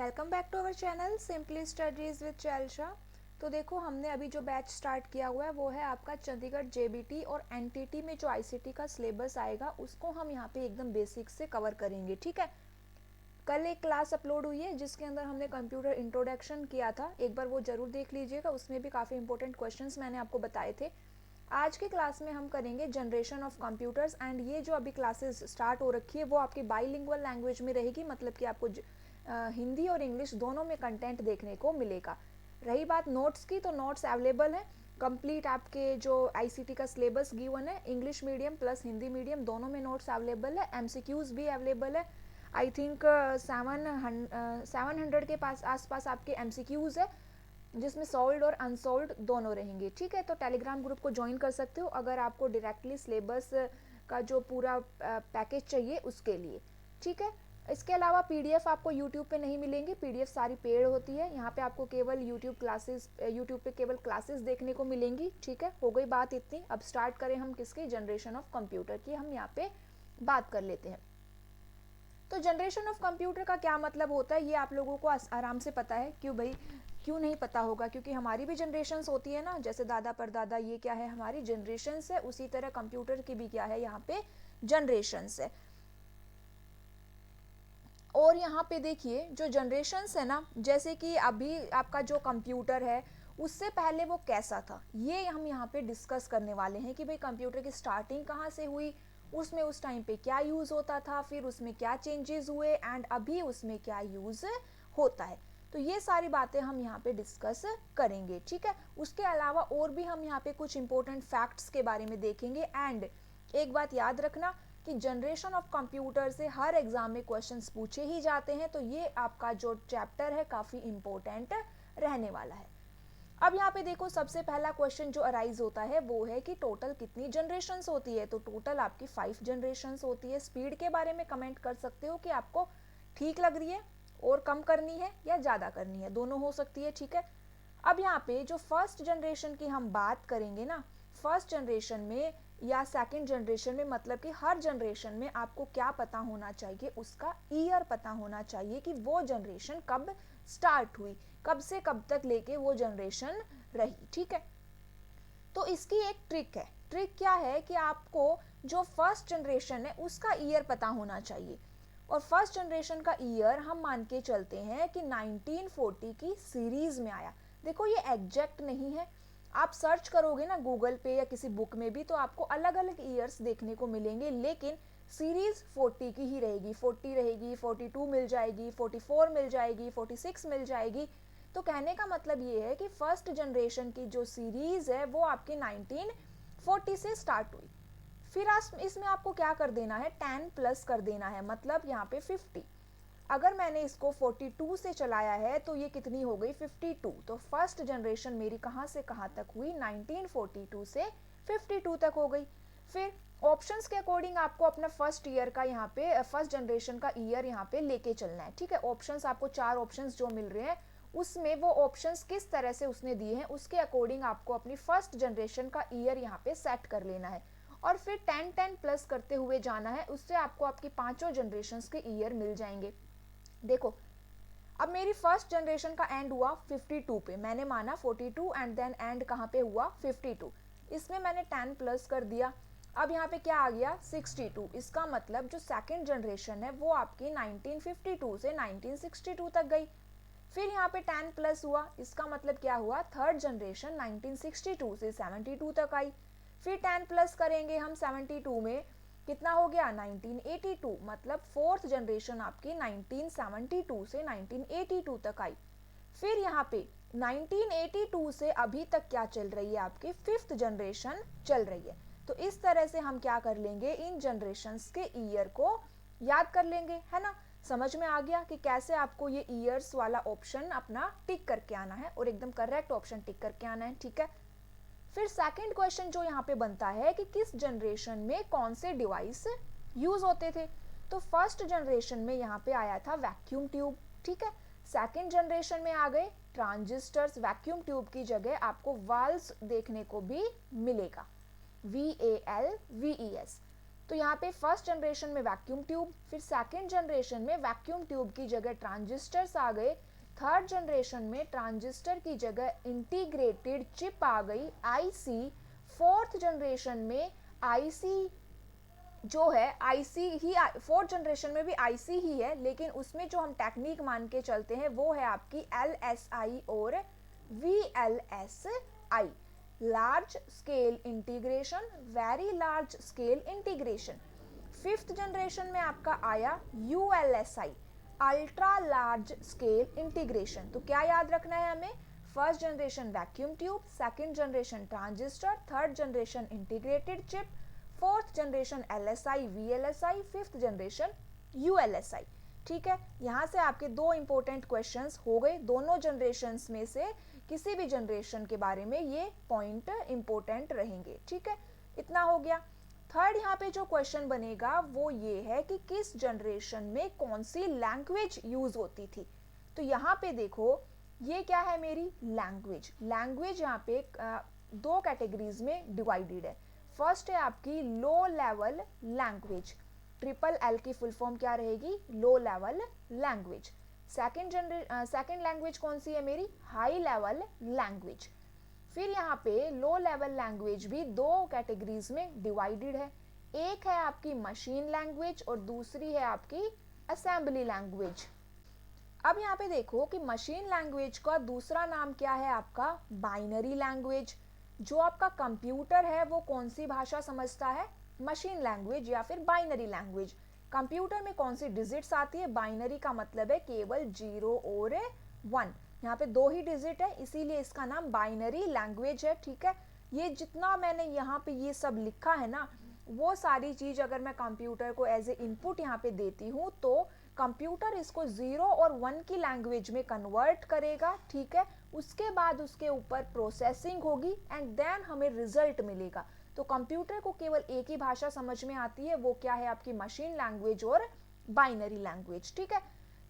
Welcome back to our channel simply studies with चैल्शा। तो देखो, हमने अभी जो बैच स्टार्ट किया हुआ है वो है आपका चंडीगढ़ जेबीटी और एनटीटी में जो आईसीटी का सिलेबस आएगा उसको हम यहाँ पे एकदम बेसिक से कवर करेंगे। ठीक है, कल एक क्लास अपलोड हुई है जिसके अंदर हमने कंप्यूटर इंट्रोडक्शन किया था, एक बार वो ज़रूर देख लीजिएगा, उसमें भी काफ़ी इंपॉर्टेंट क्वेश्चंस मैंने आपको बताए थे। आज की क्लास में हम करेंगे जनरेशन ऑफ कंप्यूटर्स एंड ये जो अभी क्लासेस स्टार्ट हो रखी है वो आपकी बाईलिंगुअल लैंग्वेज में रहेगी, मतलब कि आपको हिंदी और इंग्लिश दोनों में कंटेंट देखने को मिलेगा। रही बात नोट्स की, तो नोट्स अवेलेबल है कंप्लीट, आपके जो आईसीटी का सिलेबस गिवन है English medium plus Hindi medium दोनों में नोट्स अवेलेबल है। एमसीक्यूज भी अवेलेबल है, आई थिंक 700 के पास आसपास आपके एमसीक्यूज है जिसमें सॉल्व्ड और अनसॉल्व्ड दोनों रहेंगे। ठीक है, तो टेलीग्राम ग्रुप को ज्वाइन कर सकते हो अगर आपको डायरेक्टली सिलेबस का जो पूरा पैकेज चाहिए उसके लिए। ठीक है, इसके अलावा पीडीएफ आपको यूट्यूब पे नहीं मिलेंगी, पीडीएफ सारी पेड होती है, यहाँ पे आपको केवल यूट्यूब पे केवल क्लासेस देखने को मिलेंगी। ठीक है, हो गई बात इतनी। अब स्टार्ट करें हम किसकी, जनरेशन ऑफ कंप्यूटर की हम यहाँ पे बात कर लेते हैं। तो जनरेशन ऑफ कंप्यूटर का क्या मतलब होता है ये आप लोगों को आराम से पता है। क्यों भाई, क्यों नहीं पता होगा, क्योंकि हमारी भी जनरेशन्स होती है ना, जैसे दादा परदादा ये क्या है हमारी जनरेशन्स है, उसी तरह कंप्यूटर की भी क्या है यहाँ पे जनरेशन्स है। और यहाँ पे देखिए जो जनरेशन्स है ना, जैसे कि अभी आपका जो कंप्यूटर है उससे पहले वो कैसा था ये हम यहाँ पे डिस्कस करने वाले हैं कि भाई कंप्यूटर की स्टार्टिंग कहाँ से हुई, उसमें उस टाइम पे क्या यूज़ होता था, फिर उसमें क्या चेंजेस हुए एंड अभी उसमें क्या यूज़ होता है। तो ये सारी बातें हम यहाँ पे डिस्कस करेंगे। ठीक है, उसके अलावा और भी हम यहाँ पे कुछ इंपॉर्टेंट फैक्ट्स के बारे में देखेंगे। एंड एक बात याद रखना कि जनरेशन ऑफ कंप्यूटर से हर एग्जाम में क्वेश्चंस पूछे ही जाते हैं, तो ये आपका जो चैप्टर है काफ़ी इंपॉर्टेंट रहने वाला है। अब यहाँ पे देखो, सबसे पहला क्वेश्चन जो अराइज होता है वो है कि टोटल कितनी जनरेशन्स होती है। तो टोटल आपकी 5 जनरेशन्स होती है। स्पीड के बारे में कमेंट कर सकते हो कि आपको ठीक लग रही है और कम करनी है या ज़्यादा करनी है, दोनों हो सकती है। ठीक है, अब यहाँ पे जो फर्स्ट जनरेशन की हम बात करेंगे ना, फर्स्ट जनरेशन में या सेकंड जनरेशन में, मतलब कि हर जनरेशन में आपको क्या पता होना चाहिए, उसका ईयर पता होना चाहिए कि वो जनरेशन कब स्टार्ट हुई, कब से कब तक लेके वो जनरेशन रही। ठीक है, तो इसकी एक ट्रिक है। ट्रिक क्या है कि आपको जो फर्स्ट जनरेशन है उसका ईयर पता होना चाहिए, और फर्स्ट जनरेशन का ईयर हम मान के चलते हैं कि 1940 की सीरीज में आया। देखो ये एग्जैक्ट नहीं है, आप सर्च करोगे ना गूगल पे या किसी बुक में भी तो आपको अलग अलग ईयर्स देखने को मिलेंगे, लेकिन सीरीज 40 की ही रहेगी। 40 रहेगी, 42 मिल जाएगी, 44 मिल जाएगी, 46 मिल जाएगी। तो कहने का मतलब ये है कि फर्स्ट जनरेशन की जो सीरीज है वो आपकी 1940 से स्टार्ट हुई। फिर इसमें आपको क्या कर देना है, 10 प्लस कर देना है, मतलब यहाँ पे 50। अगर मैंने इसको 42 से चलाया है तो ये कितनी हो गई, 52। तो फर्स्ट जनरेशन मेरी कहाँ से कहाँ तक हुई, 1942 से 52 तक हो गई। फिर ऑप्शंस के अकॉर्डिंग आपको अपना फर्स्ट ईयर का यहाँ पे फर्स्ट जनरेशन का ईयर यहाँ पे लेके चलना है। ठीक है, ऑप्शंस आपको 4 ऑप्शंस जो मिल रहे हैं उसमें वो ऑप्शंस किस तरह से उसने दिए हैं उसके अकॉर्डिंग आपको अपनी फर्स्ट जनरेशन का ईयर यहाँ पे सेट कर लेना है, और फिर 10 प्लस करते हुए जाना है, उससे आपको आपकी पांचों जनरेशन्स के ईयर मिल जाएंगे। देखो, अब मेरी फर्स्ट जनरेशन का एंड हुआ 52 पे, मैंने माना 42 एंड देन एंड कहाँ पे हुआ 52, इसमें मैंने 10 प्लस कर दिया। अब यहाँ पे क्या आ गया 62, इसका मतलब जो सेकंड जनरेशन है वो आपकी 1952 से 1962 तक गई। फिर यहाँ पे 10 प्लस हुआ, इसका मतलब क्या हुआ, थर्ड जनरेशन 1962 से 72 तक आई। फिर 10 प्लस करेंगे हम 72 में, कितना हो गया 1982, मतलब फोर्थ जनरेशन आपकी 1972 से 1982 तक आई। फिर यहाँ पे 1982 से अभी तक क्या चल रही है, आपकी फिफ्थ जनरेशन चल रही है। तो इस तरह से हम क्या कर लेंगे, इन जनरेशन्स के ईयर को याद कर लेंगे, है ना। समझ में आ गया कि कैसे आपको ये ईयर्स वाला ऑप्शन अपना टिक करके आना है और एकदम करेक्ट ऑप्शन टिक करके आना है। ठीक है, फिर सेकंड क्वेश्चन जो यहाँ पे बनता है कि किस जनरेशन में कौन से डिवाइस यूज होते थे। तो फर्स्ट जनरेशन में यहाँ पे आया था वैक्यूम ट्यूब। ठीक है, सेकंड जनरेशन में आ गए ट्रांजिस्टर्स, वैक्यूम ट्यूब की जगह आपको वाल्व्स देखने को भी मिलेगा, VALVES। तो यहाँ पे फर्स्ट जनरेशन में वैक्यूम ट्यूब, फिर सेकेंड जनरेशन में वैक्यूम ट्यूब की जगह ट्रांजिस्टर्स आ गए, थर्ड जनरेशन में ट्रांजिस्टर की जगह इंटीग्रेटेड चिप आ गई आईसी, फोर्थ जनरेशन में आईसी जो है आईसी ही, फोर्थ जनरेशन में भी आईसी ही है, लेकिन उसमें जो हम टेक्निक मान के चलते हैं वो है आपकी एलएसआई और VLSI, large scale integration, very large scale integration. Fifth generation में आपका आया ULSI, ultra large scale integration. तो क्या याद रखना है हमें, first generation vacuum tube, second generation transistor, third generation integrated chip, fourth generation LSI VLSI, fifth generation ULSI. ठीक है, यहाँ से आपके दो इंपॉर्टेंट क्वेश्चंस हो गए, दोनों जनरेशन्स में से किसी भी जनरेशन के बारे में ये पॉइंट इंपॉर्टेंट रहेंगे। ठीक है, इतना हो गया। थर्ड यहाँ पे जो क्वेश्चन बनेगा वो ये है कि किस जनरेशन में कौन सी लैंग्वेज यूज होती थी। तो यहाँ पे देखो ये क्या है मेरी लैंग्वेज, लैंग्वेज यहाँ पे दो कैटेगरीज में डिवाइडेड है। फर्स्ट है आपकी low level language, triple L की फुल फॉर्म क्या रहेगी, low level language. Second language कौन सी है मेरी, हाई लेवल लैंग्वेज। फिर यहाँ पे लो लेवल लैंग्वेज भी दो कैटेगरीज में डिवाइडेड है, एक है आपकी मशीन लैंग्वेज और दूसरी है आपकी असेंबली लैंग्वेज। अब यहाँ पे देखो कि मशीन लैंग्वेज का दूसरा नाम क्या है आपका बाइनरी लैंग्वेज। जो आपका कंप्यूटर है वो कौन सी भाषा समझता है, मशीन लैंग्वेज या फिर बाइनरी लैंग्वेज। कंप्यूटर में कौन सी डिजिट्स आती है, बाइनरी का मतलब है केवल 0 और 1, यहाँ पे दो ही डिजिट है इसीलिए इसका नाम बाइनरी लैंग्वेज है। ठीक है, ये जितना मैंने यहाँ पे ये सब लिखा है ना, वो सारी चीज अगर मैं कंप्यूटर को एज ए इनपुट यहाँ पे देती हूँ तो कंप्यूटर इसको 0 और 1 की लैंग्वेज में कन्वर्ट करेगा। ठीक है, उसके बाद उसके ऊपर प्रोसेसिंग होगी एंड देन हमें रिजल्ट मिलेगा। तो कंप्यूटर को केवल एक ही भाषा समझ में आती है, वो क्या है आपकी मशीन लैंग्वेज और बाइनरी लैंग्वेज। ठीक है,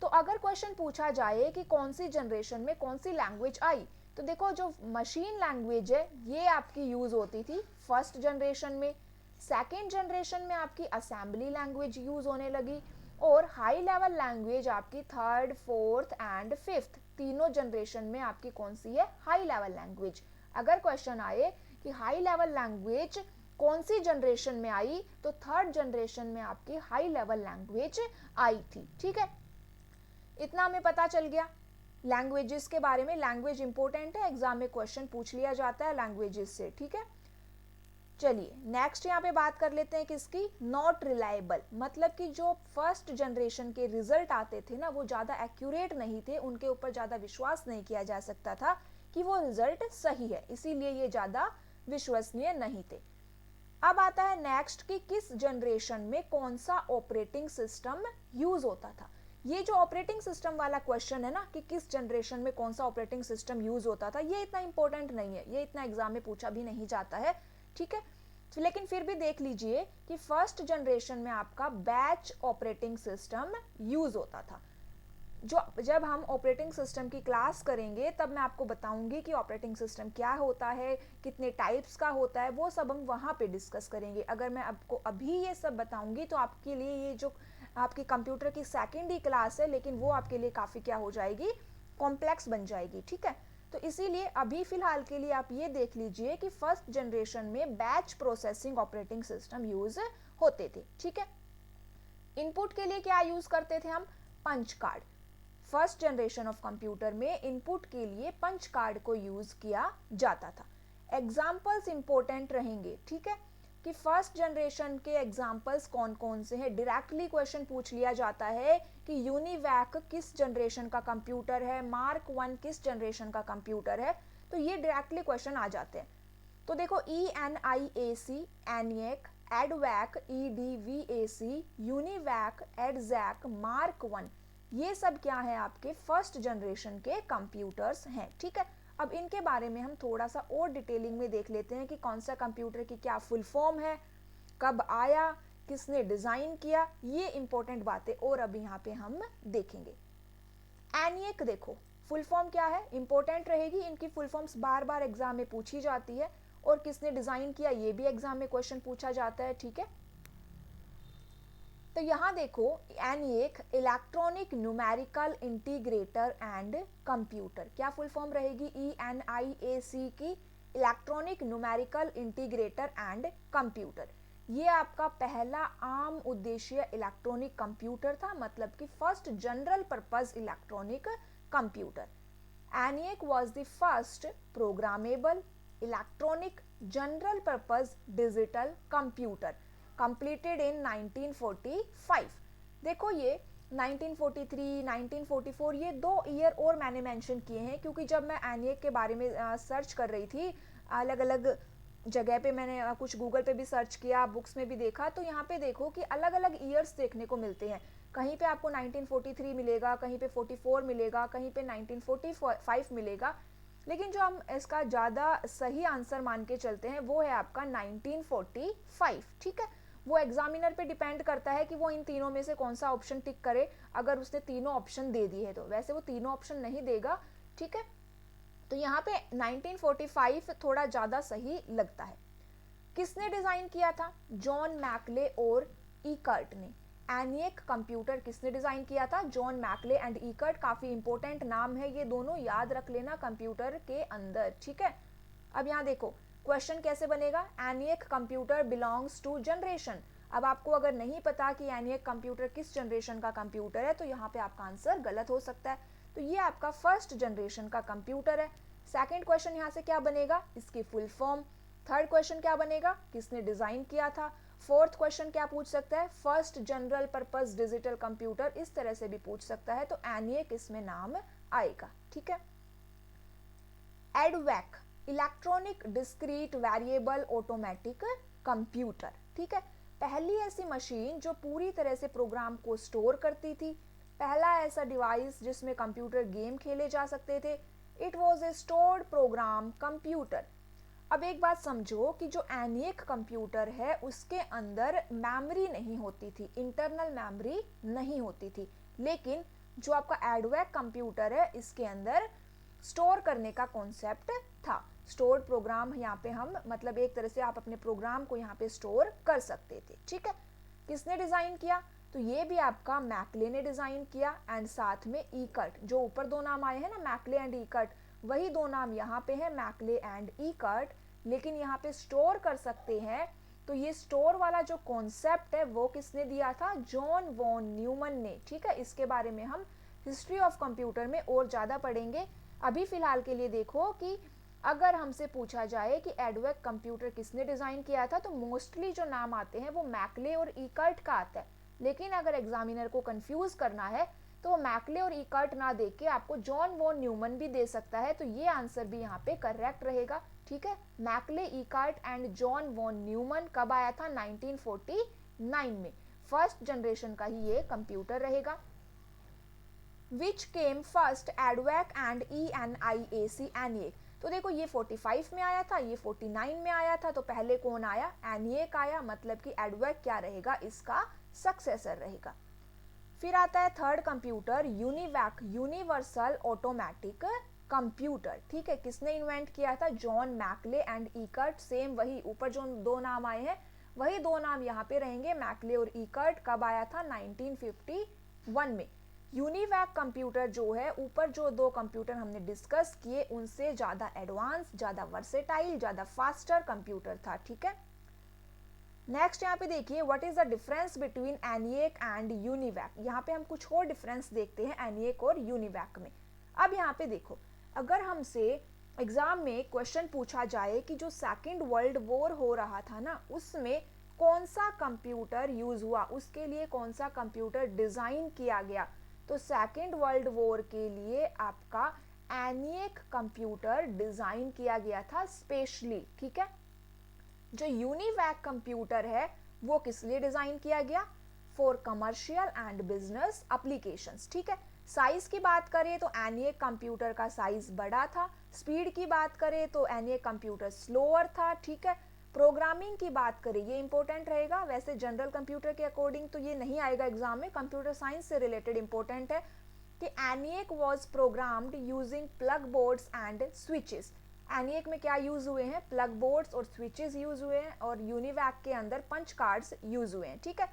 तो अगर क्वेश्चन पूछा जाए कि कौन सी जनरेशन में कौन सी लैंग्वेज आई, तो देखो जो मशीन लैंग्वेज है ये आपकी यूज होती थी फर्स्ट जनरेशन में, सेकेंड जनरेशन में आपकी असेंबली लैंग्वेज यूज होने लगी, और हाई लेवल लैंग्वेज आपकी थर्ड, फोर्थ एंड फिफ्थ तीनों जनरेशन में आपकी कौन सी है, हाई लेवल लैंग्वेज। अगर क्वेश्चन आए कि हाई लेवल लैंग्वेज कौन सी जनरेशन में आई, तो थर्ड जनरेशन में आपकी हाई लेवल लैंग्वेज आई थी। ठीक है, इतना हमें पता चल गया लैंग्वेजेस के बारे में। लैंग्वेज इंपॉर्टेंट है, एग्जाम में क्वेश्चन पूछ लिया जाता है लैंग्वेजेस से। ठीक है, चलिए नेक्स्ट यहाँ पे बात कर लेते हैं किसकी, नॉट रिलायबल, मतलब कि जो फर्स्ट जनरेशन के रिजल्ट आते थे ना वो ज़्यादा एक्यूरेट नहीं थे, उनके ऊपर ज़्यादा विश्वास नहीं किया जा सकता था कि वो रिजल्ट सही है, इसीलिए ये ज़्यादा विश्वसनीय नहीं थे। अब आता है नेक्स्ट कि किस जनरेशन में कौन सा ऑपरेटिंग सिस्टम यूज होता था। ये जो ऑपरेटिंग सिस्टम वाला क्वेश्चन है ना कि किस जनरेशन में कौन सा ऑपरेटिंग सिस्टम यूज होता था, ये इतना इंपॉर्टेंट नहीं है, ये इतना एग्जाम में पूछा भी नहीं जाता है। ठीक है, तो लेकिन फिर भी देख लीजिए कि फर्स्ट जनरेशन में आपका बैच ऑपरेटिंग सिस्टम यूज होता था। जो जब हम ऑपरेटिंग सिस्टम की क्लास करेंगे तब मैं आपको बताऊंगी कि ऑपरेटिंग सिस्टम क्या होता है, कितने टाइप्स का होता है, वो सब हम वहाँ पे डिस्कस करेंगे। अगर मैं आपको अभी ये सब बताऊंगी तो आपके लिए ये जो आपकी कंप्यूटर की सेकेंड ही क्लास है, लेकिन वो आपके लिए काफ़ी क्या हो जाएगी, कॉम्प्लेक्स बन जाएगी। ठीक है, तो इसीलिए अभी फिलहाल के लिए आप ये देख लीजिए कि फर्स्ट जनरेशन में batch processing operating system use होते थे। ठीक है, इनपुट के लिए क्या यूज करते थे हम, punch card. First generation of computer में इनपुट के लिए पंच कार्ड को यूज किया जाता था। एग्जाम्पल्स इंपॉर्टेंट रहेंगे। ठीक है, कि फर्स्ट जनरेशन के एग्जाम्पल्स कौन कौन से हैं, डायरेक्टली क्वेश्चन पूछ लिया जाता है कि यूनिवैक किस जनरेशन का कंप्यूटर है, मार्क 1 किस जनरेशन का कंप्यूटर है, तो ये डायरेक्टली क्वेश्चन आ जाते हैं। तो देखो ENIAC, ENIAC, EDVAC, EDVAC, UNIVAC, EDSAC, Mark 1, ये सब क्या है आपके फर्स्ट जनरेशन के कंप्यूटर्स हैं। ठीक है, अब इनके बारे में हम थोड़ा सा और डिटेलिंग में देख लेते हैं कि कौन सा कंप्यूटर की क्या फुल फॉर्म है, कब आया, किसने डिजाइन किया, ये इंपॉर्टेंट बातें और अभी यहाँ पे हम देखेंगे। एनिएक देखो फुल फॉर्म क्या है, इंपॉर्टेंट रहेगी, इनकी फुल फॉर्म्स बार बार एग्जाम में पूछी जाती है, और किसने डिजाइन किया ये भी एग्जाम में क्वेश्चन पूछा जाता है। ठीक है, तो यहाँ देखो ENIAC electronic numerical integrator and computer, क्या फुल फॉर्म रहेगी ENIAC की, electronic numerical integrator and computer. ये आपका पहला आम उद्देश्य इलेक्ट्रॉनिक कंप्यूटर था, मतलब कि first general purpose electronic computer. ENIAC was the first programmable electronic general purpose digital computer completed in 1945। देखो ये 1943, 1944 ये 2 ईयर और मैंने मेंशन किए हैं, क्योंकि जब मैं ENIAC के बारे में सर्च कर रही थी, अलग अलग जगह पे मैंने कुछ गूगल पे भी सर्च किया, बुक्स में भी देखा, तो यहाँ पे देखो कि अलग अलग ईयर्स देखने को मिलते हैं। कहीं पे आपको 1943 मिलेगा, कहीं पे 44 मिलेगा, कहीं पे 1945 मिलेगा, लेकिन जो हम इसका ज़्यादा सही आंसर मान के चलते हैं वो है आपका 1945। ठीक है, वो एग्जामिनर पे डिपेंड करता है कि वो इन तीनों में से कौन सा ऑप्शन टिक करे, अगर उसने तीनों ऑप्शन दे दिए है तो। वैसे वो तीनों ऑप्शन नहीं देगा, ठीक है, तो यहाँ पे 1945 थोड़ा ज़्यादा सही लगता है। किसने डिज़ाइन किया था? जॉन मैकले और इकर्ट ने। ENIAC कंप्यूटर किसने डिज़ाइन किया था? John McClay and Eckert. काफ़ी इंपॉर्टेंट नाम है ये दोनों, याद रख लेना कंप्यूटर के अंदर, ठीक है। अब यहाँ देखो क्वेश्चन कैसे बनेगा। ENIAC computer belongs to generation. अब आपको अगर नहीं पता कि ENIAC कंप्यूटर किस जनरेशन का कंप्यूटर है तो यहाँ पे आपका आंसर गलत हो सकता है। तो ये आपका फर्स्ट जनरेशन का कंप्यूटर है। सेकंड क्वेश्चन यहाँ से क्या बनेगा? इसकी फुल फॉर्म। थर्ड क्वेश्चन क्या बनेगा? किसने डिजाइन किया था? फोर्थ क्वेश्चन क्या पूछ सकता है? First general purpose digital computer, इस तरह से भी पूछ सकता है, तो ENIAC इसमें नाम आएगा, ठीक है। EDVAC electronic discrete variable automatic computer, ठीक है, पहली ऐसी मशीन जो पूरी तरह से प्रोग्राम को स्टोर करती थी, पहला ऐसा डिवाइस जिसमें कंप्यूटर गेम खेले जा सकते थे। It was a stored program computer. अब एक बात समझो कि जो ENIAC कंप्यूटर है उसके अंदर मेमोरी नहीं होती थी, इंटरनल मेमोरी नहीं होती थी, लेकिन जो आपका EDVAC कंप्यूटर है इसके अंदर स्टोर करने का कॉन्सेप्ट था। स्टोर्ड प्रोग्राम यहाँ पे हम, मतलब एक तरह से आप अपने प्रोग्राम को यहाँ पे स्टोर कर सकते थे, ठीक है। किसने डिजाइन किया? तो ये भी आपका मैकले ने डिजाइन किया, एंड साथ में इकर्ट, जो ऊपर दो नाम आए हैं ना मैकले एंड इकर्ट, वही दो नाम यहाँ पे है, मैकले एंड इकर्ट। लेकिन यहाँ पे स्टोर कर सकते हैं, तो ये स्टोर वाला जो कॉन्सेप्ट है वो किसने दिया था? जॉन वॉन न्यूमन ने, ठीक है। इसके बारे में हम हिस्ट्री ऑफ कंप्यूटर में और ज़्यादा पढ़ेंगे। अभी फिलहाल के लिए देखो कि अगर हमसे पूछा जाए कि EDVAC कंप्यूटर किसने डिज़ाइन किया था, तो मोस्टली जो नाम आते हैं वो मैकले और इकर्ट का आता है, लेकिन अगर एग्जामिनर को कंफ्यूज करना है तो वो मैकले और इकर्ट ना देख के आपको जॉन वॉन न्यूमन भी दे सकता है, तो ये आंसर भी यहाँ पे करेक्ट रहेगा, ठीक है। Mauchly, Eckert and John von Neumann कब आया था? 1949 में। फर्स्ट जनरेशन का ही ये कंप्यूटर रहेगा। Which came first, EDVAC and ENIAC? तो देखो ये 45 में आया था, ये 49 में आया था, तो पहले कौन आया? ENIAC आया, मतलब कि EDVAC क्या रहेगा? इसका सक्सेसर रहेगा। फिर आता है third computer, UNIVAC, universal automatic computer, ठीक है। किसने इन्वेंट किया था? John McClay and Eckert. Same वही ऊपर जो दो नाम आए हैं वही दो नाम यहाँ पे रहेंगे, मैकले और इकर्ट। कब आया था? 1951 में। UNIVAC कंप्यूटर जो है, ऊपर जो दो कंप्यूटर हमने डिस्कस किए उनसे ज़्यादा एडवांस, ज़्यादा वर्सेटाइल, ज़्यादा फास्टर कंप्यूटर था, ठीक है। नेक्स्ट यहाँ पे देखिए, what is the difference between ENIAC and UNIVAC? यहाँ पे हम कुछ और डिफरेंस देखते हैं ENIAC और UNIVAC में। अब यहाँ पे देखो, अगर हमसे एग्जाम में क्वेश्चन पूछा जाए कि जो सेकेंड वर्ल्ड वॉर हो रहा था ना, उसमें कौन सा कंप्यूटर यूज हुआ, उसके लिए कौन सा कंप्यूटर डिजाइन किया गया, तो सेकेंड वर्ल्ड वॉर के लिए आपका ENIAC कंप्यूटर डिजाइन किया गया था स्पेशली, ठीक है। जो UNIVAC कंप्यूटर है वो किस लिए डिजाइन किया गया? For commercial and business applications, ठीक है। साइज की बात करें तो ENIAC कंप्यूटर का साइज बड़ा था। स्पीड की बात करें तो ENIAC कंप्यूटर स्लोअर था, ठीक है। प्रोग्रामिंग की बात करें, ये इंपॉर्टेंट रहेगा, वैसे जनरल कंप्यूटर के अकॉर्डिंग तो ये नहीं आएगा एग्जाम में, कंप्यूटर साइंस से रिलेटेड इंपॉर्टेंट है कि ENIAC was programmed using plug boards and switches. ENIAC में क्या यूज हुए हैं? प्लग बोर्ड्स और स्विचेस यूज हुए हैं, और UNIVAC के अंदर पंच कार्ड्स यूज हुए हैं, ठीक है।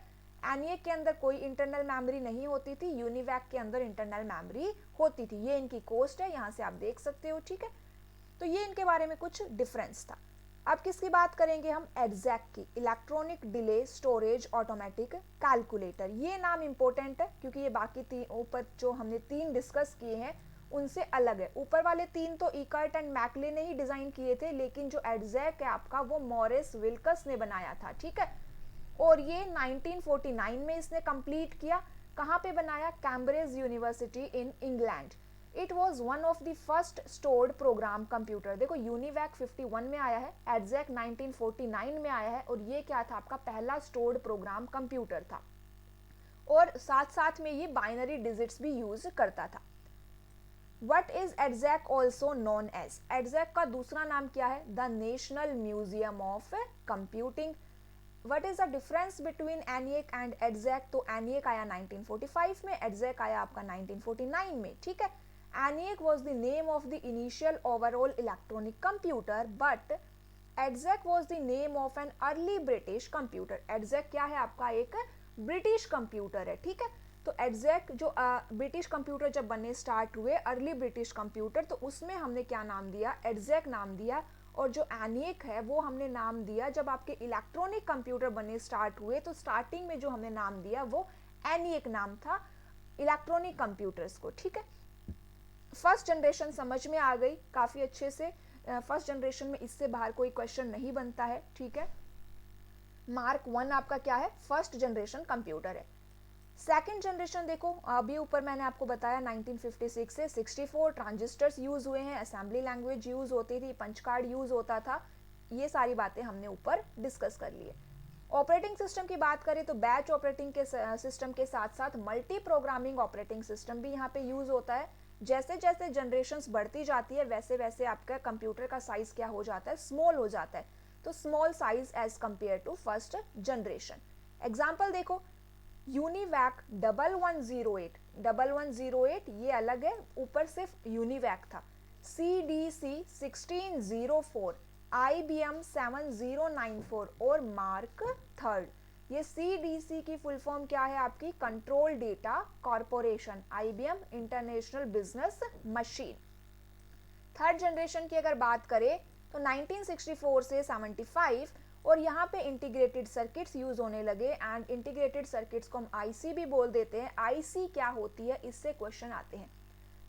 एनिएक के अंदर कोई इंटरनल मेमोरी नहीं होती थी, यूनिवैक के अंदर इंटरनल मेमोरी होती थी। ये इनकी कोस्ट है, यहाँ से आप देख सकते हो, ठीक है। तो ये इनके बारे में कुछ डिफरेंस था। अब किसकी बात करेंगे हम, एडजैक की, electronic delay storage automatic calculator. ये नाम इंपॉर्टेंट है क्योंकि ये बाकी ऊपर जो हमने 3 डिस्कस किए हैं उनसे अलग है। ऊपर वाले 3 तो इकर्ट एंड मैकले ने ही डिजाइन किए थे, लेकिन जो एडजैक है आपका वो मॉरिस विल्कस ने बनाया था, ठीक है। और ये 1949 में इसने कंप्लीट किया। कहाँ पे बनाया, Cambridge university in England. It was one of the first stored program computer. देखो यूनिवैक 51 में आया है, एडजैक 1949 में आया है, और ये क्या था आपका पहला स्टोर्ड प्रोग्राम कंप्यूटर था। और साथ साथ में ये बाइनरी डिजिट्स भी यूज करता था। What is EDSAC also known as, EDSAC का दूसरा नाम क्या है, the national museum of computing. What is the difference between ENIAC and EDSAC, तो एनिएक आया 1945 में, एडजैक आया आपका 1949 में, ठीक है। ENIAC was the name of the initial overall electronic computer, but EDSAC was the name of an early British computer. EDSAC क्या है आपका एक ब्रिटिश कंप्यूटर है, ठीक है। तो EDSAC जो ब्रिटिश कंप्यूटर जब बनने स्टार्ट हुए, अर्ली ब्रिटिश कंप्यूटर, तो उसमें हमने क्या नाम दिया, EDSAC नाम दिया। और जो ENIAC है वो हमने नाम दिया जब आपके इलेक्ट्रॉनिक कंप्यूटर बनने स्टार्ट हुए, तो स्टार्टिंग में जो हमने नाम दिया वो ENIAC नाम था इलेक्ट्रॉनिक कंप्यूटर्स को, ठीक है। फर्स्ट जनरेशन समझ में आ गई काफी अच्छे से। फर्स्ट जनरेशन में इससे बाहर कोई क्वेश्चन नहीं बनता है, ठीक है। मार्क 1 आपका क्या है, फर्स्ट जनरेशन कंप्यूटर है। सेकंड जनरेशन देखो, अभी ऊपर मैंने आपको बताया 1956 से 64 ट्रांजिस्टर्स यूज हुए हैं, असेंबली लैंग्वेज यूज होती थी, पंच कार्ड यूज होता था। ये सारी बातें हमने ऊपर डिस्कस कर ली है। ऑपरेटिंग सिस्टम की बात करें तो बैच ऑपरेटिंग के सिस्टम के साथ साथ मल्टी प्रोग्रामिंग ऑपरेटिंग सिस्टम भी यहाँ पे यूज होता है। जैसे जैसे जनरेशन्स बढ़ती जाती है वैसे वैसे आपका कंप्यूटर का साइज क्या हो जाता है, स्मॉल हो जाता है। तो small size as compare to first generation. Example देखो, यूनिवैक 1108 ये अलग है, ऊपर सिर्फ यूनिवैक था। CDC 1604, IBM 7094 और मार्क थर्ड। ये CDC की फुल फॉर्म क्या है आपकी, control data corporation, IBM international business machine. Third generation की अगर बात करें तो 1964 से 75, और यहाँ पे इंटीग्रेटेड सर्किट्स यूज होने लगे। एंड इंटीग्रेटेड सर्किट्स को हम IC भी बोल देते हैं। IC क्या होती है, इससे क्वेश्चन आते हैं।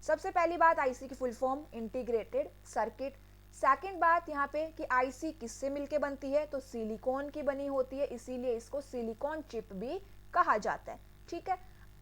सबसे पहली बात, IC की full form integrated circuit. Second बात यहाँ पे कि IC किससे मिलके बनती है, तो सिलिकॉन की बनी होती है, इसीलिए इसको सिलिकॉन चिप भी कहा जाता है, ठीक है।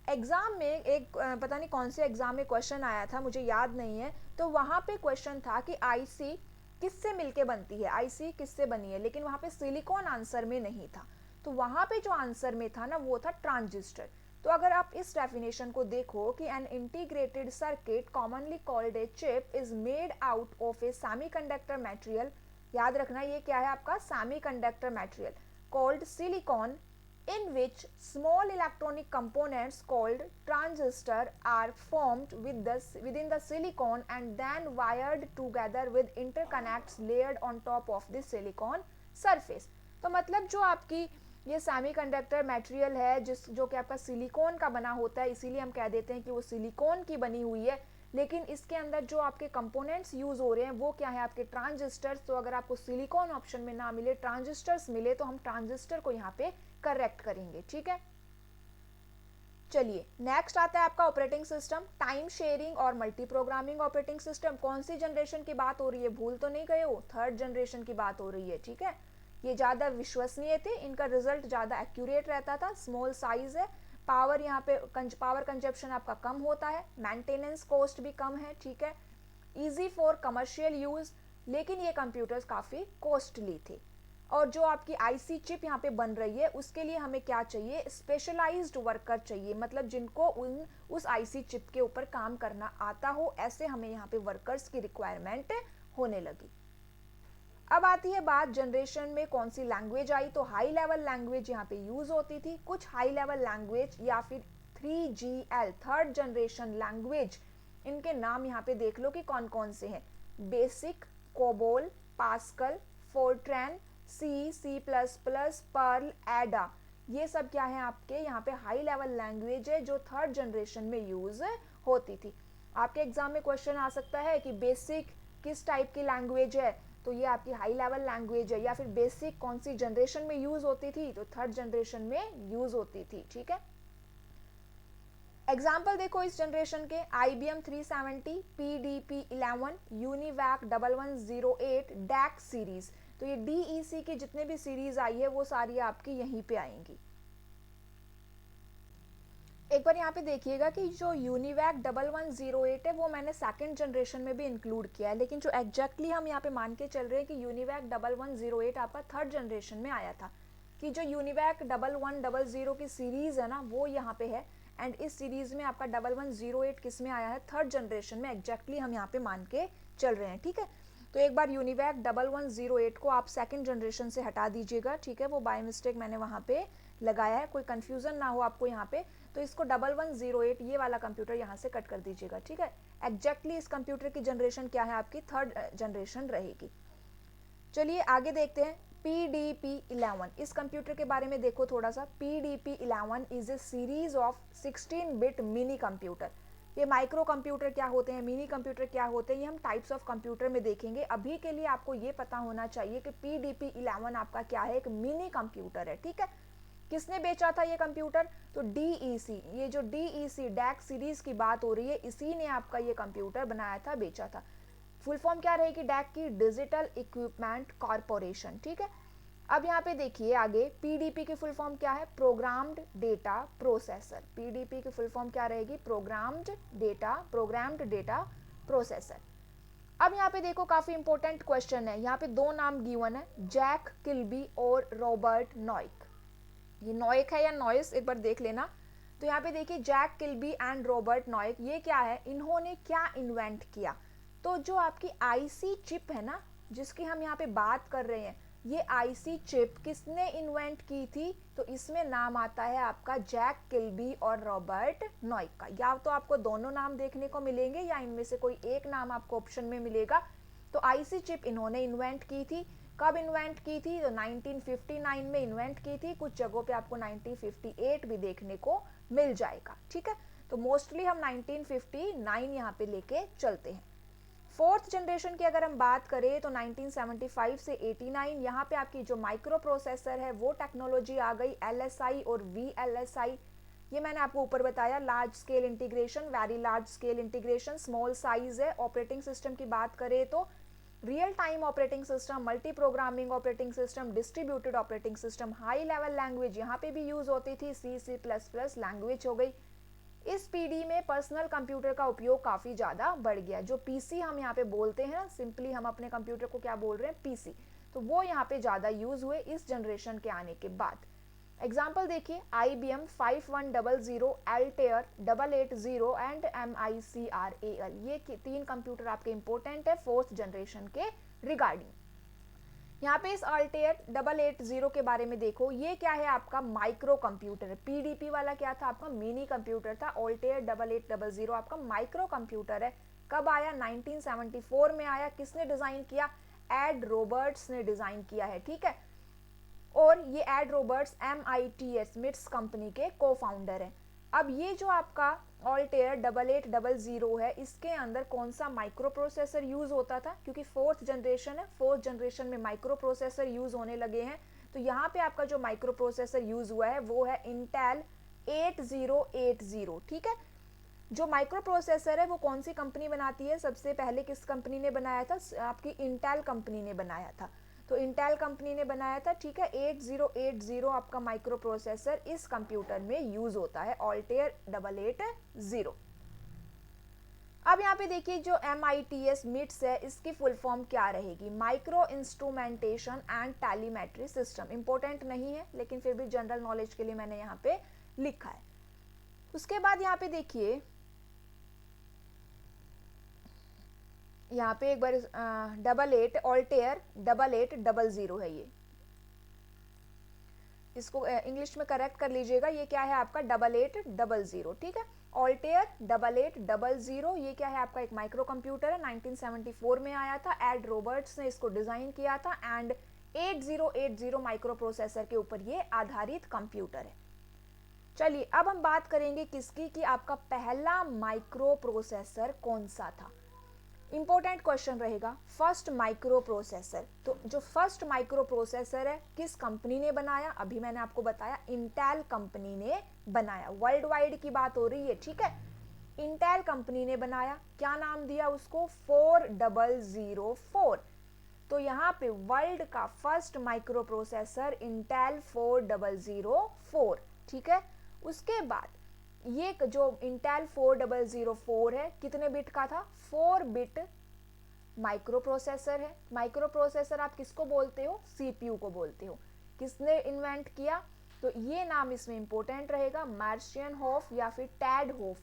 एग्जाम में एक पता नहीं कौन से एग्जाम में क्वेश्चन आया था, मुझे याद नहीं है, तो वहां पे क्वेश्चन था कि IC किससे मिलके बनती है, IC किससे बनी है, लेकिन वहां पे सिलिकॉन आंसर में नहीं था। तो वहां पे जो आंसर में था ना वो था ट्रांजिस्टर। तो अगर आप इस डेफिनेशन को देखो कि an integrated circuit commonly called a chip is made out of A semiconductor material, याद रखना ये क्या है आपका, semiconductor material called silicon, in which small electronic components called transistor are formed within the silicon and then wired together with interconnects layered on top of the silicon surface। तो मतलब जो आपकी ये सेमीकंडक्टर मटेरियल है जो कि आपका silicon का बना होता है, इसीलिए हम कह देते हैं कि वो सिलिकॉन की बनी हुई है। लेकिन इसके अंदर जो आपके कंपोनेंट्स यूज हो रहे हैं वो क्या है, आपके ट्रांजिस्टर्स। तो अगर आपको सिलिकॉन ऑप्शन में ना मिले, ट्रांजिस्टर्स मिले, तो हम ट्रांजिस्टर को यहाँ पे करेक्ट करेंगे, ठीक है। चलिए नेक्स्ट आता है आपका ऑपरेटिंग सिस्टम, टाइम शेयरिंग और मल्टी प्रोग्रामिंग ऑपरेटिंग सिस्टम। कौन सी जनरेशन की बात हो रही है, भूल तो नहीं गए हो, थर्ड जनरेशन की बात हो रही है, ठीक है। ये ज्यादा विश्वसनीय थे, इनका रिजल्ट ज्यादा एक्यूरेट रहता था, स्मॉल साइज है, पावर यहाँ पे पावर कंजप्शन आपका कम होता है, मेंटेनेंस कॉस्ट भी कम है, ठीक है, इजी फॉर कमर्शियल यूज, लेकिन ये कंप्यूटर्स काफी कॉस्टली थे। और जो आपकी IC चिप यहाँ पे बन रही है उसके लिए हमें क्या चाहिए, स्पेशलाइज्ड वर्कर चाहिए, मतलब जिनको उस IC चिप के ऊपर काम करना आता हो, ऐसे हमें यहाँ पे वर्कर्स की रिक्वायरमेंट होने लगी। अब आती है बात जनरेशन में कौन सी लैंग्वेज आई, तो हाई लेवल लैंग्वेज यहाँ पे यूज होती थी। कुछ हाई लेवल लैंग्वेज या फिर 3GL थर्ड जनरेशन लैंग्वेज, इनके नाम यहाँ पे देख लो कि कौन कौन से हैं, BASIC, COBOL, Pascal, FORTRAN, C++, Perl, Ada. ये सब क्या है आपके यहाँ पे हाई लेवल लैंग्वेज है जो थर्ड जनरेशन में यूज होती थी। आपके एग्जाम में क्वेश्चन आ सकता है कि बेसिक किस टाइप की लैंग्वेज है, तो ये आपकी हाई लेवल लैंग्वेज है, या फिर बेसिक कौन सी जनरेशन में यूज होती थी, तो थर्ड जनरेशन में यूज होती थी। ठीक है, एग्जाम्पल देखो इस जनरेशन के, IBM 370, PDP 11, UNIVAC 1108, DEC series. तो ये DEC की जितने भी सीरीज आई है वो सारी आपकी यहीं पे आएंगी। एक बार यहाँ पे देखिएगा कि जो यूनिवैक 1108 है वो मैंने सेकंड जनरेशन में भी इंक्लूड किया है, लेकिन जो एग्जैक्टली हम यहाँ पे मान के चल रहे हैं कि यूनिवैक 1108 आपका थर्ड जनरेशन में आया था, कि जो यूनिवैक 1100 की सीरीज है ना वो यहाँ पे है, एंड इस सीरीज में आपका 1108 किस में आया है, थर्ड जनरेशन में। एग्जैक्टली हम यहाँ पे मान के चल रहे हैं। ठीक है, तो एक बार यूनिवैक 1108 को आप सेकंड जनरेशन से हटा दीजिएगा। ठीक है, वो बाय मिस्टेक मैंने वहाँ पे लगाया है, कोई कंफ्यूजन ना हो आपको यहाँ पे। तो इसको 1108 ये वाला कंप्यूटर यहाँ से कट कर दीजिएगा। ठीक है, एग्जैक्टली इस कंप्यूटर की जनरेशन क्या है, आपकी थर्ड जनरेशन रहेगी। चलिए आगे देखते हैं PDP 11। इस कंप्यूटर के बारे में देखो थोड़ा सा। PDP 11 is a series of 16-बिट मिनी कंप्यूटर। ये माइक्रो कंप्यूटर क्या होते हैं, मिनी कंप्यूटर क्या होते हैं, ये हम टाइप्स ऑफ कंप्यूटर में देखेंगे। अभी के लिए आपको ये पता होना चाहिए कि PDP 11 आपका क्या है, एक मिनी कंप्यूटर है। ठीक है, किसने बेचा था ये कंप्यूटर, तो DEC। ये जो DEC डैक सीरीज की बात हो रही है, इसी ने आपका ये कंप्यूटर बनाया था, बेचा था। फुल फॉर्म क्या रहेगी डैक की, डिजिटल इक्विपमेंट कॉर्पोरेशन। ठीक है, अब यहाँ पे देखिए आगे PDP की फुल फॉर्म क्या है, प्रोग्राम्ड डेटा प्रोसेसर। PDP की फुल फॉर्म क्या रहेगी, प्रोग्राम्ड डेटा प्रोसेसर। अब यहाँ पे देखो काफी इंपॉर्टेंट क्वेश्चन है, यहाँ पे दो नाम गिवन है, जैक किल्बी और रॉबर्ट नॉइक। ये नॉइक है या नॉइस, एक बार देख लेना। तो यहाँ पे देखिए जैक किल्बी एंड रॉबर्ट नॉइक, ये क्या है, इन्होंने क्या इन्वेंट किया। तो जो आपकी IC चिप है ना, जिसकी हम यहाँ पे बात कर रहे हैं, ये IC चिप किसने इन्वेंट की थी, तो इसमें नाम आता है आपका जैक किल्बी और रॉबर्ट नॉइक का। या तो आपको दोनों नाम देखने को मिलेंगे या इनमें से कोई एक नाम आपको ऑप्शन में मिलेगा। तो IC चिप इन्होंने इन्वेंट की थी। कब इन्वेंट की थी, तो 1959 में इन्वेंट की थी। कुछ जगहों पे आपको 1958 भी देखने को मिल जाएगा। ठीक है, तो मोस्टली हम 1959 यहाँ पे लेके चलते हैं। फोर्थ जनरेशन की अगर हम बात करें तो 1975 से 89, यहाँ पे आपकी जो माइक्रो प्रोसेसर है वो टेक्नोलॉजी आ गई, LSI और VLSI। ये मैंने आपको ऊपर बताया, large scale integration, very large scale integration, small size है। ऑपरेटिंग सिस्टम की बात करें तो real time operating system, multi programming operating system, distributed operating system, high level language यहाँ पे भी यूज होती थी, C++ लैंग्वेज हो गई। इस पीढ़ी में पर्सनल कंप्यूटर का उपयोग काफी ज्यादा बढ़ गया। जो PC हम यहाँ पे बोलते हैं ना, सिंपली हम अपने कंप्यूटर को क्या बोल रहे हैं, PC, तो वो यहाँ पे ज्यादा यूज हुए इस जनरेशन के आने के बाद। एग्जाम्पल देखिए IBM 5100, Altair 880 एंड MICRAL। ये तीन कंप्यूटर आपके इंपॉर्टेंट है फोर्थ जनरेशन के रिगार्डिंग। यहाँ पे इस Altair 880 के बारे में देखो, ये क्या है आपका माइक्रो कंप्यूटर है। PDP वाला क्या था आपका मिनी कंप्यूटर था, Altair 8800 आपका माइक्रो कंप्यूटर है। कब आया, 1974 में आया। किसने डिजाइन किया, एड रॉबर्ट्स ने डिजाइन किया है। ठीक है, और ये Ed Roberts MITS MITS company के को फाउंडर है। अब ये जो आपका Altair 8800 है, इसके अंदर कौन सा माइक्रो प्रोसेसर यूज होता था, क्योंकि फोर्थ जनरेशन है, फोर्थ जनरेशन में माइक्रो प्रोसेसर यूज होने लगे हैं। तो यहाँ पे आपका जो माइक्रो प्रोसेसर यूज हुआ है वो है Intel 8080। ठीक है, जो माइक्रो प्रोसेसर है वो कौन सी कंपनी बनाती है, सबसे पहले किस कंपनी ने बनाया था, आपकी इंटेल कंपनी ने बनाया था। तो इंटेल कंपनी ने बनाया था। ठीक है, 8080 आपका माइक्रो प्रोसेसर इस कंप्यूटर में यूज होता है, Altair 8880। अब यहाँ पे देखिए जो MITS मिट्स है, इसकी फुल फॉर्म क्या रहेगी, micro instrumentation and telemetry system. Important नहीं है लेकिन फिर भी जनरल नॉलेज के लिए मैंने यहाँ पे लिखा है। उसके बाद यहाँ पे देखिए, यहाँ पे एक बार Altair 8800 है। ये इसको इंग्लिश में करेक्ट कर लीजिएगा, ये क्या है आपका 8800। ठीक है, Altair 8800 ये क्या है आपका एक माइक्रो कंप्यूटर है, 1974 में आया था। एड रॉबर्ट्स ने इसको डिजाइन किया था एंड 8080 माइक्रो प्रोसेसर के ऊपर ये आधारित कंप्यूटर है। चलिए अब हम बात करेंगे किसकी, कि आपका पहला माइक्रो प्रोसेसर कौन सा था। इंपॉर्टेंट क्वेश्चन रहेगा, फर्स्ट माइक्रो प्रोसेसर। तो जो फर्स्ट माइक्रो प्रोसेसर है किस कंपनी ने बनाया, अभी मैंने आपको बताया इंटेल कंपनी ने बनाया। वर्ल्ड वाइड की बात हो रही है, ठीक है। इंटेल कंपनी ने बनाया, क्या नाम दिया उसको, 4004। तो यहाँ पे वर्ल्ड का फर्स्ट माइक्रो प्रोसेसर इंटेल 4004, ठीक है। उसके बाद ये जो इंटेल 4004 है कितने बिट का था, 4 बिट माइक्रो प्रोसेसर है। माइक्रो प्रोसेसर आप किसको बोलते हो, सीपीयू को बोलते हो। किसने इन्वेंट किया, तो ये नाम इसमें इंपॉर्टेंट रहेगा, मार्शियन हॉफ या फिर टैड हॉफ।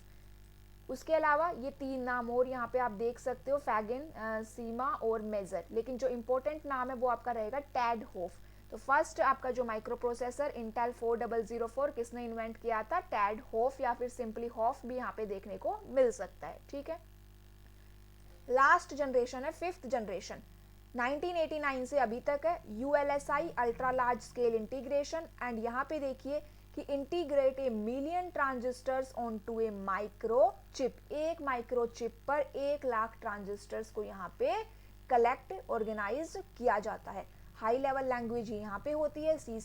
उसके अलावा ये 3 नाम और यहाँ पे आप देख सकते हो, फैगिन, सीमा और मेजर, लेकिन जो इंपॉर्टेंट नाम है वो आपका रहेगा टैड हॉफ। तो फर्स्ट आपका जो माइक्रो प्रोसेसर इंटेल 4004 किसने इन्वेंट किया था, टैड हॉफ या फिर सिंपली हॉफ भी यहाँ पे देखने को मिल सकता है, ठीक है। लास्ट जनरेशन है फिफ्थ जनरेशन, 1989 से अभी तक है, ULSI ultra large scale integration. And यहाँ पे देखिए कि integrate a million transistors on to a micro chip, एक माइक्रो चिप पर 1 लाख ट्रांजिस्टर्स को यहाँ पे कलेक्ट ऑर्गेनाइज किया जाता है। हाई लेवल लैंग्वेज यहाँ पे होती है C++,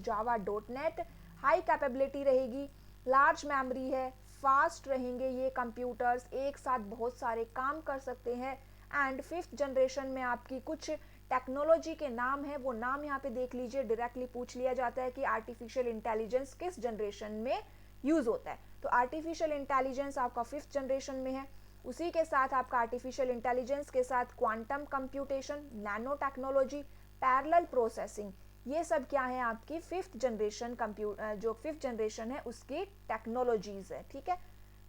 जावा, .NET। हाई कैपेबिलिटी रहेगी, लार्ज मेमोरी है, फास्ट रहेंगे ये कंप्यूटर्स, एक साथ बहुत सारे काम कर सकते हैं। एंड फिफ्थ जनरेशन में आपकी कुछ टेक्नोलॉजी के नाम है, वो नाम यहाँ पे देख लीजिए, डायरेक्टली पूछ लिया जाता है कि आर्टिफिशियल इंटेलिजेंस किस जनरेशन में यूज होता है। तो आर्टिफिशियल इंटेलिजेंस आपका फिफ्थ जनरेशन में है। उसी के साथ आपका आर्टिफिशियल इंटेलिजेंस के साथ quantum computation, nano technology, parallel processing, ये सब क्या है आपकी फिफ्थ जनरेशन जो फिफ्थ जनरेशन है उसकी टेक्नोलॉजीज है, ठीक है।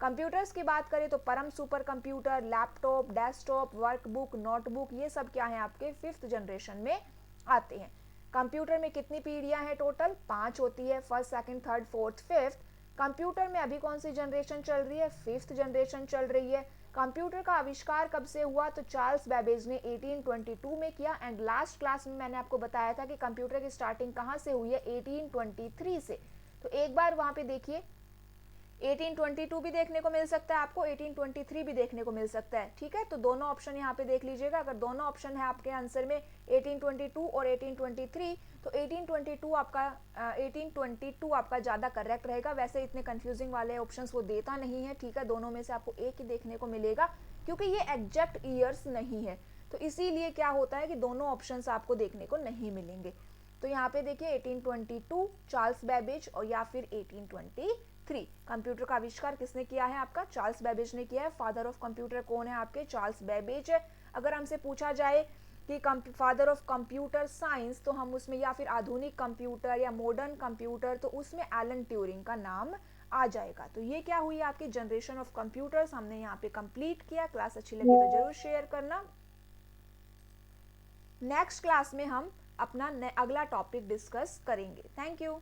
कंप्यूटर्स की बात करें तो परम super computer, laptop, desktop, workbook, notebook, ये सब क्या है आपके फिफ्थ जनरेशन में आते हैं। कंप्यूटर में कितनी पीढ़ियां हैं टोटल, 5 होती है, first, second, third, fourth, fifth. Computer में अभी कौन सी जनरेशन चल रही है, फिफ्थ जनरेशन चल रही है। कंप्यूटर का आविष्कार कब से हुआ, तो चार्ल्स बेबेज ने 1822 में किया। एंड लास्ट क्लास में मैंने आपको बताया था कि कंप्यूटर की स्टार्टिंग कहाँ से हुई है, 1823 से। तो एक बार वहां पे देखिए 1822 भी देखने को मिल सकता है आपको, 1823 भी देखने को मिल सकता है, ठीक है। तो दोनों ऑप्शन यहाँ पे देख लीजिएगा, अगर दोनों ऑप्शन है आपके आंसर में 1822 और 1823, तो 1822 आपका ज़्यादा करेक्ट रहेगा। वैसे इतने कंफ्यूजिंग वाले ऑप्शंस वो देता नहीं है, ठीक है, दोनों में से आपको एक ही देखने को मिलेगा, क्योंकि ये एग्जैक्ट ईयर्स नहीं है, तो इसीलिए क्या होता है कि दोनों ऑप्शंस आपको देखने को नहीं मिलेंगे। तो यहाँ पे देखिए 1822 चार्ल्स बेबेज और या फिर 1823। कंप्यूटर का आविष्कार किसने किया है आपका, चार्ल्स बेबेज ने किया है। फादर ऑफ कंप्यूटर कौन है आपके, चार्ल्स बेबेज है। अगर हमसे पूछा जाए कि फादर ऑफ कंप्यूटर साइंस, तो हम उसमें या फिर आधुनिक कंप्यूटर या मॉडर्न कंप्यूटर, तो उसमें एलन ट्यूरिंग का नाम आ जाएगा। तो ये क्या हुई आपकी जनरेशन ऑफ कंप्यूटर्स, हमने यहाँ पे कंप्लीट किया। क्लास अच्छी लगी तो जरूर शेयर करना। नेक्स्ट क्लास में हम अपना अगला टॉपिक डिस्कस करेंगे। Thank you.